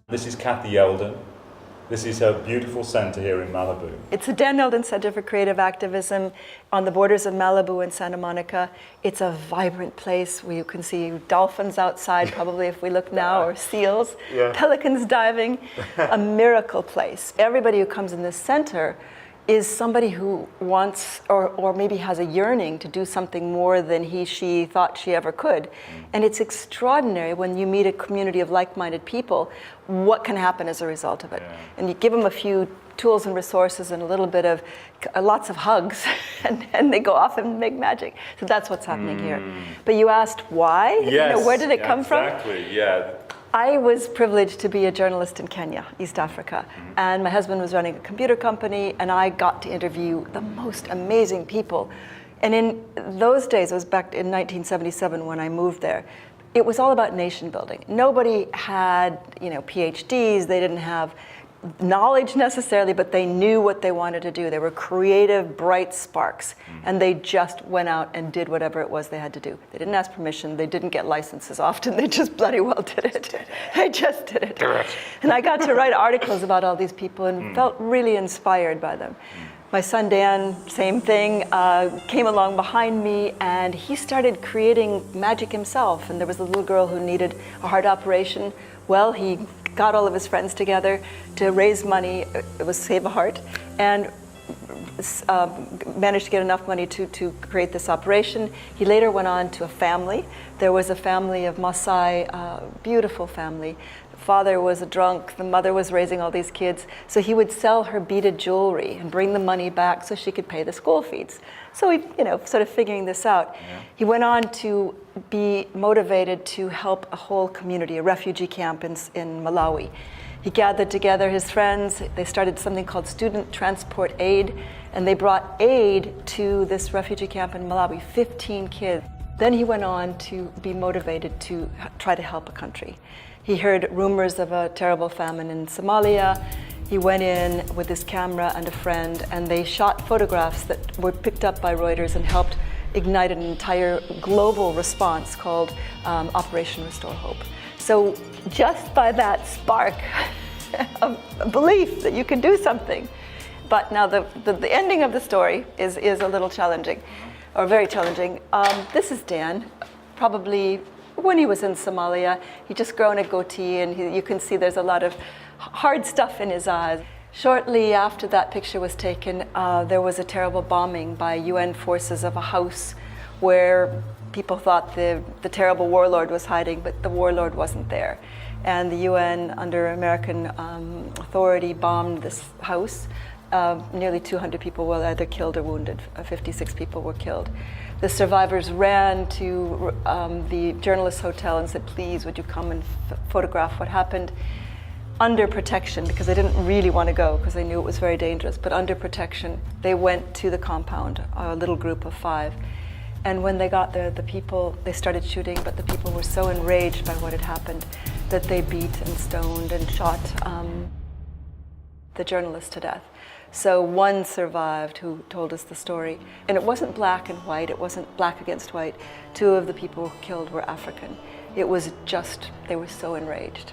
This is Kathy Eldon. This is her beautiful centre here in Malibu. It's the Dan Eldon Centre for Creative Activism on the borders of Malibu and Santa Monica. It's a vibrant place where you can see dolphins outside, probably if we look now, or seals, pelicans diving. A miracle place. Everybody who comes in this centre is somebody who wants or maybe has a yearning to do something more than she thought she ever could. And it's extraordinary when you meet a community of like-minded people, what can happen as a result of it. And you give them a few tools and resources and a little bit of, lots of hugs, and they go off and make magic. So that's what's happening here. But you asked why? Yes, where did it come from? Exactly, yeah. I was privileged to be a journalist in Kenya, East Africa, and my husband was running a computer company, and I got to interview the most amazing people. And in those days, it was back in 1977 when I moved there, it was all about nation building. Nobody had, PhDs, they didn't have knowledge necessarily, but they knew what they wanted to do. They were creative, bright sparks, and they just went out and did whatever it was they had to do. They didn't ask permission, they didn't get licenses often, they just bloody well did it. They just did it. And I got to write articles about all these people and felt really inspired by them. My son Dan, same thing, came along behind me, and he started creating magic himself. And there was a little girl who needed a heart operation. Well, he got all of his friends together to raise money. It was Save a Heart, and managed to get enough money to create this operation. He later went on to a family. There was a family of Maasai, beautiful family. The father was a drunk, the mother was raising all these kids, so he would sell her beaded jewelry and bring the money back so she could pay the school fees. So he, sort of figuring this out. He went on to be motivated to help a whole community, a refugee camp in Malawi. He gathered together his friends. They started something called Student Transport Aid, and they brought aid to this refugee camp in Malawi, 15 kids. Then he went on to be motivated to try to help a country. He heard rumors of a terrible famine in Somalia. He went in with his camera and a friend, and they shot photographs that were picked up by Reuters and helped ignite an entire global response called Operation Restore Hope. So just by that spark of belief that you can do something. But now the ending of the story is a little challenging, or very challenging. This is Dan, probably when he was in Somalia. He just grown a goatee, and you can see there's a lot of hard stuff in his eyes. Shortly after that picture was taken, there was a terrible bombing by UN forces of a house where people thought the terrible warlord was hiding, but the warlord wasn't there. And the UN, under American authority, bombed this house. Nearly 200 people were either killed or wounded. 56 people were killed. The survivors ran to the journalist hotel and said, please, would you come and photograph what happened? Under protection, because they didn't really want to go because they knew it was very dangerous, but under protection, they went to the compound, a little group of 5. And when they got there, they started shooting, but the people were so enraged by what had happened that they beat and stoned and shot the journalist to death. So one survived who told us the story. And it wasn't black and white, it wasn't black against white. 2 of the people killed were African. It was just, they were so enraged.